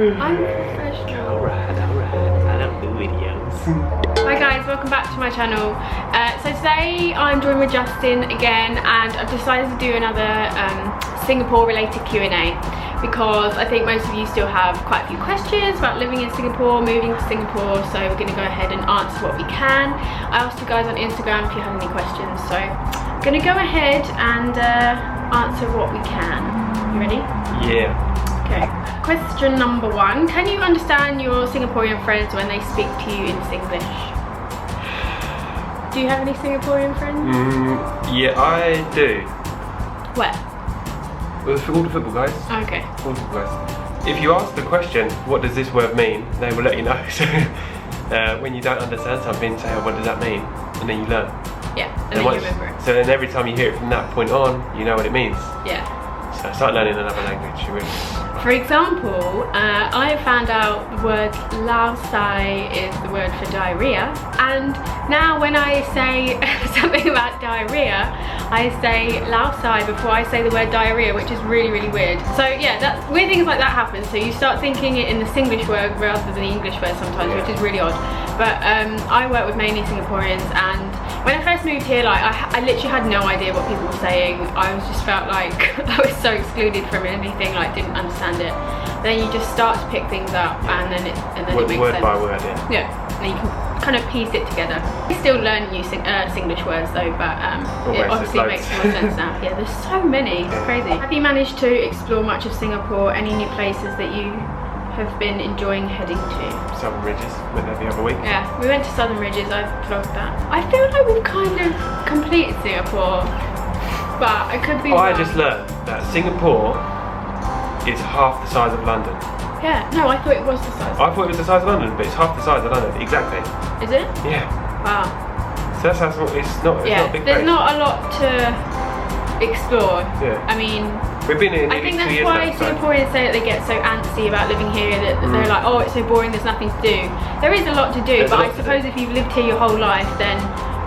Unprofessional. Alright. I don't do videos. Hi guys, welcome back to my channel. So today I'm joined with Justin again, and I've decided to do another Singapore related Q&A because I think most of you still have quite a few questions about living in Singapore, moving to Singapore, so we're going to go ahead and answer what we can. I asked you guys on Instagram if you had any questions, so I'm going to go ahead and answer what we can. You ready? Yeah. Okay. Question number 1. Can you understand your Singaporean friends when they speak to you in Singlish? Do you have any Singaporean friends? Yeah, I do. Where? With all the football guys. Okay. All the football guys. If you ask the question, what does this word mean? They will let you know. So when you don't understand something, say, oh, what does that mean? And then you learn. Yeah, and then you remember it. So then every time you hear it from that point on, you know what it means. Yeah. So start learning another language. You really. For example, I found out the word lao sai is the word for diarrhea, and now when I say something about diarrhea, I say lao sai before I say the word diarrhea, which is really, really weird. So yeah, weird things like that happen. So you start thinking it in the Singlish word rather than the English word sometimes, which is really odd. But I work with mainly Singaporeans, and when I first moved here, like I literally had no idea what people were saying. I just felt like I was so excluded from anything, like didn't understand it. Then you just start to pick things up, and then it makes sense. Word by word, yeah. Yeah, and you can kind of piece it together. I still learn new Singlish words though, but it obviously makes more sense now. Yeah, there's so many, it's crazy. Have you managed to explore much of Singapore? Any new places that you have been enjoying heading to? Southern Ridges, went there the other week. Yeah, we went to Southern Ridges, I've vlogged that. I feel like we've kind of completed Singapore, but I could be wrong. I just learned that Singapore is half the size of London. Yeah, no, I thought it was the size. I thought it was the size of London, but it's half the size of London, exactly. Is it? Yeah. Wow. So that's how it's not a big place. There's not a lot to explore. Yeah. I mean, we've been here I think that's 2 years why now, Singaporeans say that they get so antsy about living here, that they're like, oh, it's so boring, there's nothing to do. There is a lot to do, but I suppose if you've lived here your whole life, then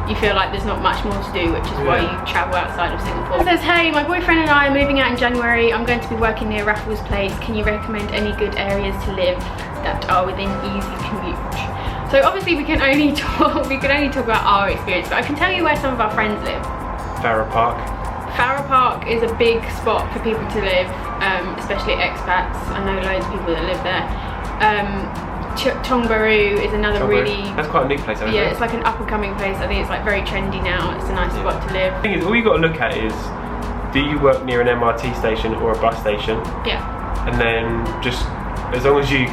you feel like there's not much more to do, which is why you travel outside of Singapore. It says, hey, my boyfriend and I are moving out in January. I'm going to be working near Raffles Place. Can you recommend any good areas to live that are within easy commute? So obviously we can only talk about our experience, but I can tell you where some of our friends live. Farrer Park. Farrer Park is a big spot for people to live, especially expats. I know loads of people that live there. Bahru is another really... That's quite a new place, isn't it? Yeah, it's like an up and coming place. I think it's like very trendy now. It's a nice spot to live. The thing is, all you got to look at is, do you work near an MRT station or a bus station? Yeah. And then just, as long as you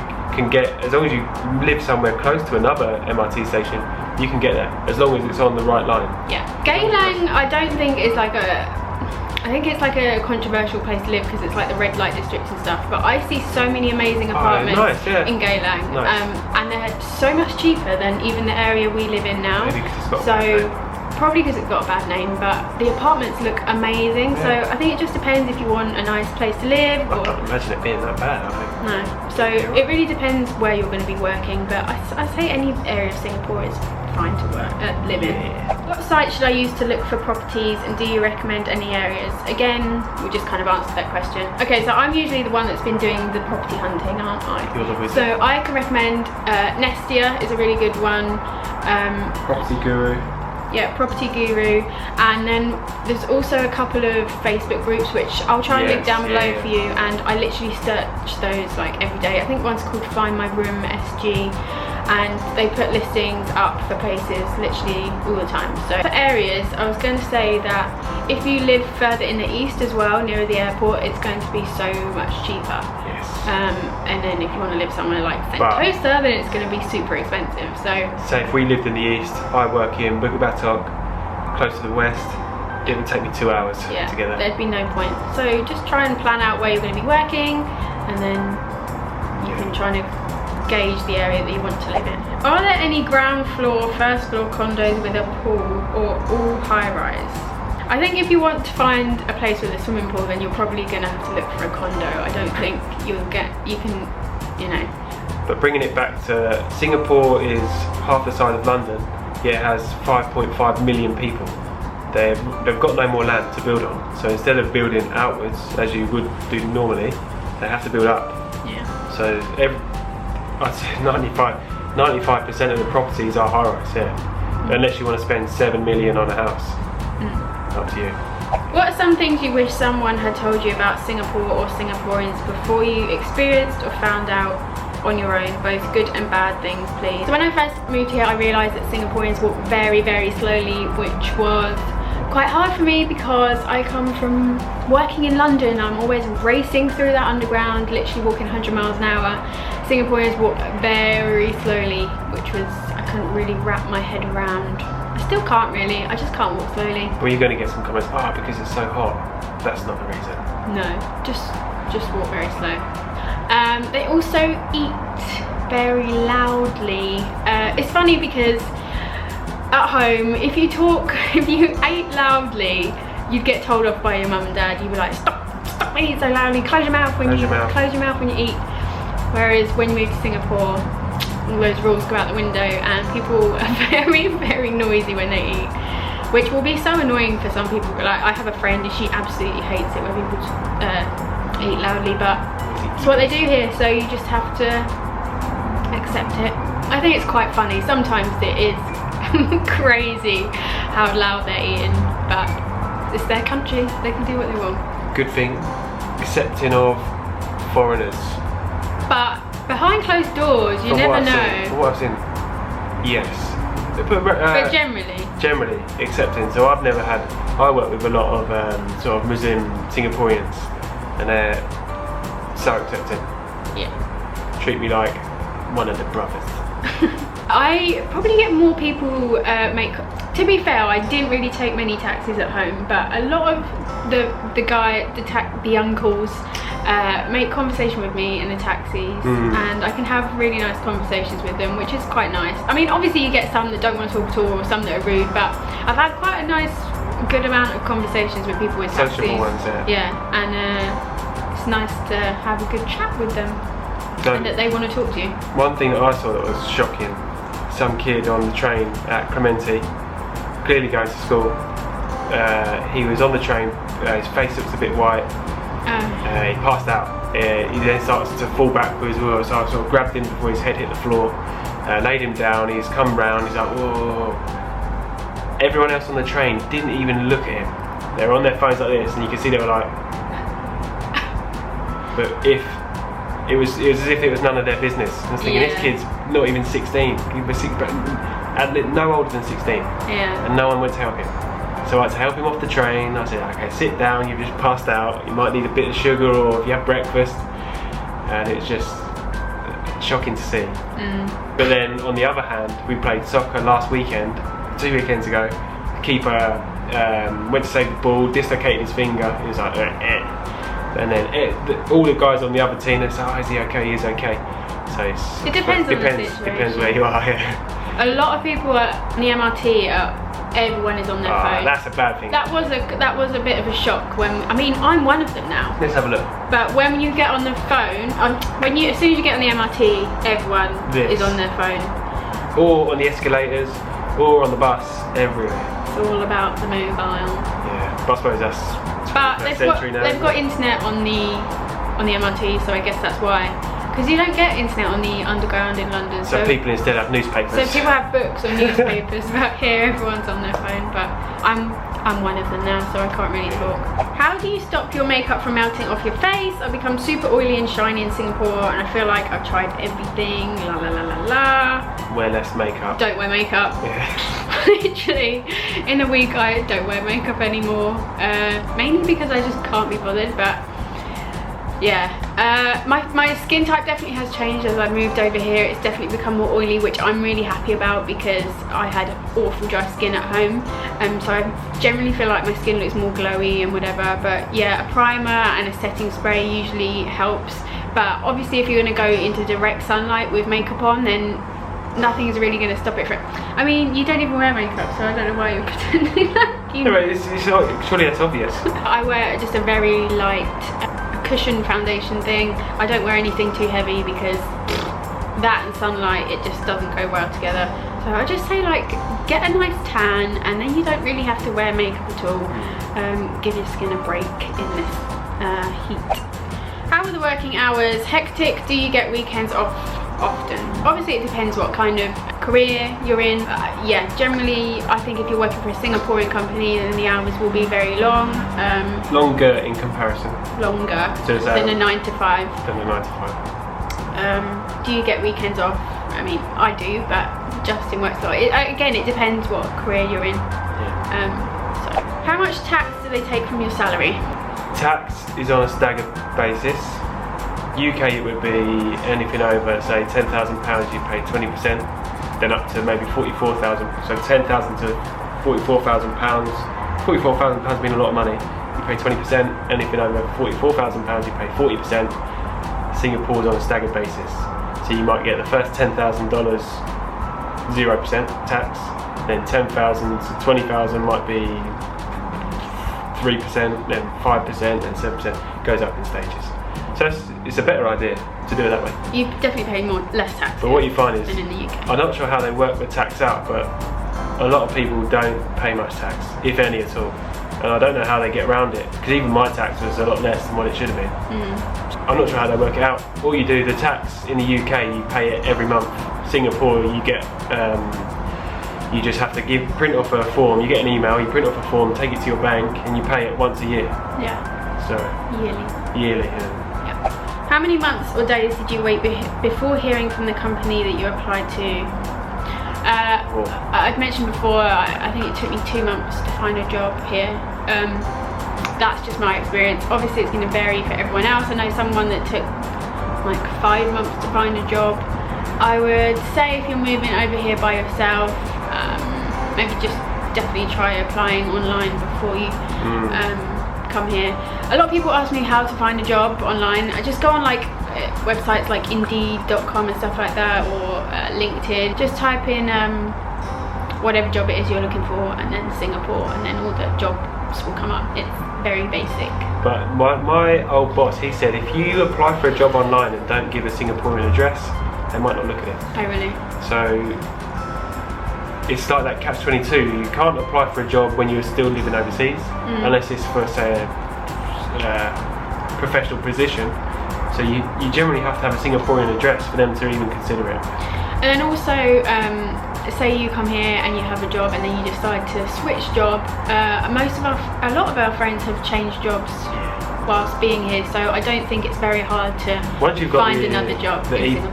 live somewhere close to another MRT station, you can get there, as long as it's on the right line. Yeah. Geylang, I don't think is like I think it's like a controversial place to live because it's like the red light district and stuff, but I see so many amazing apartments in Geylang, and they're so much cheaper than even the area we live in now. Maybe because it's got a bad name. Probably because it's got a bad name, but the apartments look amazing, so I think it just depends if you want a nice place to live. I can't imagine it being that bad, I think. No, so it really depends where you're going to be working, but I say any area of Singapore is fine to live in. What site should I use to look for properties, and do you recommend any areas? Again, we just kind of answered that question. Okay, so I'm usually the one that's been doing the property hunting, aren't I? You're the wizard. So I can recommend Nestia is a really good one. Property Guru. Yeah, Property Guru, and then there's also a couple of Facebook groups which I'll try and link down below for you, and I literally search those like every day. I think one's called Find My Room SG, and they put listings up for places literally all the time. So for areas, I was going to say that if you live further in the east as well, near the airport, it's going to be so much cheaper. Yes. And then if you want to live somewhere like Sentosa, then it's going to be super expensive. So if we lived in the east, I work in Bukit Batok, close to the west, it would take me 2 hours to get there. There'd be no point. So just try and plan out where you're going to be working, and then you can try and gauge the area that you want to live in. Are there any ground floor, first floor condos with a pool, or all high rise? I think if you want to find a place with a swimming pool, then you're probably going to have to look for a condo. I don't think you can. But bringing it back to Singapore is half the size of London, yet it has 5.5 million people. They've got no more land to build on. So instead of building outwards, as you would do normally, they have to build up. Yeah. So I'd say 95% of the properties are high-rise, yeah. Unless you want to spend 7 million on a house. Up to you. What are some things you wish someone had told you about Singapore or Singaporeans before you experienced or found out on your own, both good and bad things, please? So when I first moved here, I realised that Singaporeans walk very, very slowly, which was quite hard for me because I come from working in London. I'm always racing through that underground, literally walking 100 miles an hour. Singaporeans walk very slowly, which was, I couldn't really wrap my head around. I still can't really, I just can't walk slowly. Well, you're going to get some comments, because it's so hot. That's not the reason. No, just walk very slow. They also eat very loudly. It's funny because at home, if you ate loudly, you'd get told off by your mum and dad. You'd be like, stop eating so loudly, close your mouth when you eat. Whereas when you move to Singapore, all those rules go out the window and people are very, very noisy when they eat, which will be so annoying for some people. Like, I have a friend and she absolutely hates it when people eat loudly, but it's what they do here, so you just have to accept it. I think it's quite funny. Sometimes it is crazy how loud they're eating, but it's their country, they can do what they want. Good thing, accepting of foreigners. But behind closed doors, you never know. From what I've seen, yes. But generally accepting. So I've never had, I work with a lot of sort of Muslim Singaporeans, and they're so accepting. Yeah. Treat me like one of the brothers. I probably get more people to be fair, I didn't really take many taxis at home, but a lot of the uncles make conversation with me in the taxis, and I can have really nice conversations with them, which is quite nice. I mean, obviously you get some that don't want to talk at all, or some that are rude, but I've had quite a nice, good amount of conversations with people in taxis. Sociable ones, yeah. Yeah, and it's nice to have a good chat with them, and that they want to talk to you. One thing that I saw that was shocking, some kid on the train at Clementi, clearly going to school, he was on the train, his face looks a bit white, he passed out. He then starts to fall backwards, so I sort of grabbed him before his head hit the floor, laid him down, he's come round, he's like, whoa. Everyone else on the train didn't even look at him. They were on their phones like this, and you could see they were like, but if it was as if it was none of their business. I was thinking, this kid's not even 16. He was no older than 16. Yeah. And no one went to help him. So I had to help him off the train. I said, okay, sit down, you've just passed out. You might need a bit of sugar, or if you have breakfast. And it's just shocking to see. But then on the other hand, we played soccer last weekend, 2 weekends ago. The keeper went to save the ball, dislocated his finger. He was like, and then all the guys on the other team, they say, oh, is he okay? He's okay. So it depends on the situation. Depends where you are. Yeah. A lot of people at the MRT, everyone is on their phone. That's a bad thing. That was a bit of a shock when, I mean, I'm one of them now. Let's have a look. But when you get on the phone, as soon as you get on the MRT, everyone is on their phone. Or on the escalators, or on the bus, everywhere. It's all about the mobile. Yeah, but I suppose that's. But they've got internet on the MRT, so I guess that's why. Because you don't get internet on the underground in London. So people instead have newspapers. So people have books or newspapers, but here everyone's on their phone. But I'm one of them now, so I can't really talk. How do you stop your makeup from melting off your face? I've become super oily and shiny in Singapore, and I feel like I've tried everything. La la la la la. Wear less makeup. Don't wear makeup. Yeah. Literally, in a week I don't wear makeup anymore. Mainly because I just can't be bothered. But yeah, my skin type definitely has changed as I moved over here. It's definitely become more oily, which I'm really happy about because I had awful dry skin at home, so I generally feel like my skin looks more glowy and whatever. But yeah, a primer and a setting spray usually helps, but obviously if you're going to go into direct sunlight with makeup on, then nothing is really going to stop it from. I mean, you don't even wear makeup, so I don't know why you're pretending like you. No, surely that's obvious. I wear just a very light cushion foundation thing. I don't wear anything too heavy because that and sunlight, it just doesn't go well together. So I just say, like, get a nice tan, and then you don't really have to wear makeup at all. Give your skin a break in this heat. How are the working hours? Hectic? Do you get weekends off often? Obviously it depends what kind of career you're in. Yeah, generally I think if you're working for a Singaporean company then the hours will be very long. Longer in comparison. Longer than a 9 to 5. Than a 9 to 5. Do you get weekends off? I mean, I do, but Justin works a lot. Again, it depends what career you're in. Yeah. So, how much tax do they take from your salary? Tax is on a staggered basis. UK it would be anything over, say, £10,000, you pay 20%, then up to maybe 44,000. So 10,000 to 44,000 pounds. 44,000 pounds being a lot of money. You pay 20%. Anything over 44,000 pounds, you pay 40%. Singapore's on a staggered basis. So you might get the first $10,000 0% tax, then 10,000 to 20,000 might be 3%, then 5%, then 7%. Goes up in stages. So it's a better idea to do it that way. You definitely pay less tax. But what you find is, than in the UK. I'm not sure how they work the tax out, but a lot of people don't pay much tax, if any at all. And I don't know how they get around it, because even my tax was a lot less than what it should have been. I'm not sure how they work it out. All you do, the tax in the UK, you pay it every month. Singapore, you get, you just have to print off a form. You get an email, you print off a form, take it to your bank, and you pay it once a year. Yeah. So yearly. Yeah. How many months or days did you wait before hearing from the company that you applied to? I've mentioned before, I think it took me 2 months to find a job here. That's just my experience. Obviously it's going to vary for everyone else. I know someone that took like 5 months to find a job. I would say if you're moving over here by yourself, maybe just definitely try applying online before you come here. A lot of people ask me how to find a job online. I just go on like websites like Indeed.com and stuff like that, or LinkedIn. Just type in whatever job it is you're looking for, and then Singapore, and then all the jobs will come up. It's very basic. But my old boss, he said if you apply for a job online and don't give a Singaporean address, they might not look at it. Oh really? So it's like that catch-22. You can't apply for a job when you're still living overseas, unless it's for, say, a professional position. So you generally have to have a Singaporean address for them to even consider it. And then also, say you come here and you have a job and then you decide to switch job. A lot of our friends have changed jobs whilst being here, so I don't think it's very hard to find another job.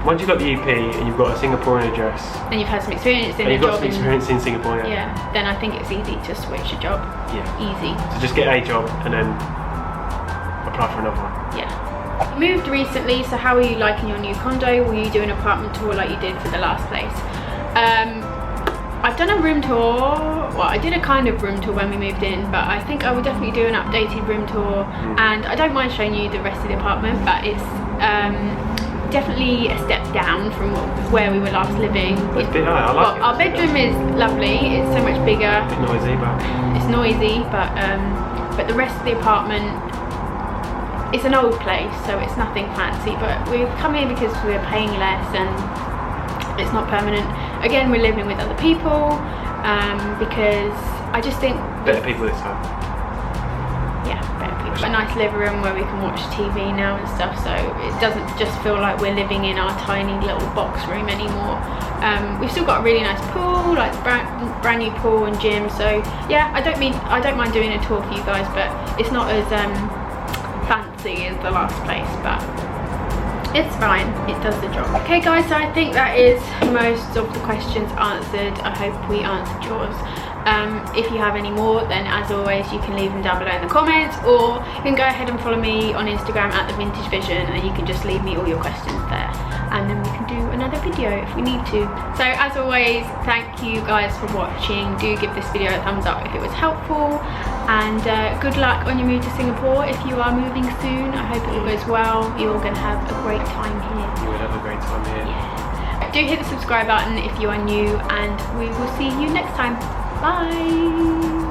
Once you've got the EP and you've got a Singaporean address, and you've had some experience in a job, you've got some experience in Singapore, yeah, then I think it's easy to switch a job. Yeah, easy. So just get a job and then apply for another one. Yeah. You moved recently, so how are you liking your new condo? Will you do an apartment tour like you did for the last place? I've done a room tour. Well, I did a kind of room tour when we moved in, but I think I will definitely do an updated room tour. And I don't mind showing you the rest of the apartment, but it's definitely a step down from where we were last living. I like it. Our bedroom is lovely. It's so much bigger. A bit noisy, but it's noisy, but the rest of the apartment, it's an old place, so it's nothing fancy. But we've come here because we're paying less and it's not permanent. Again, we're living with other people because I just think better people this time. Yeah, better people. A nice living room where we can watch TV now and stuff, so it doesn't just feel like we're living in our tiny little box room anymore. We've still got a really nice pool, like brand new pool and gym. So yeah, I don't mind doing a tour for you guys, but it's not as fancy as the last place, but it's fine, it does the job. Okay guys, so I think that is most of the questions answered. I hope we answered yours. If you have any more, then as always you can leave them down below in the comments, or you can go ahead and follow me on Instagram at The Vintage Vision, and you can just leave me all your questions there, and then we can do another video if we need to. So as always, thank you guys for watching. Do give this video a thumbs up if it was helpful, and good luck on your move to Singapore if you are moving soon. I hope it all goes well. You're going to have a great time here. You will have a great time here. Yeah. Do hit the subscribe button if you are new, and we will see you next time. Bye!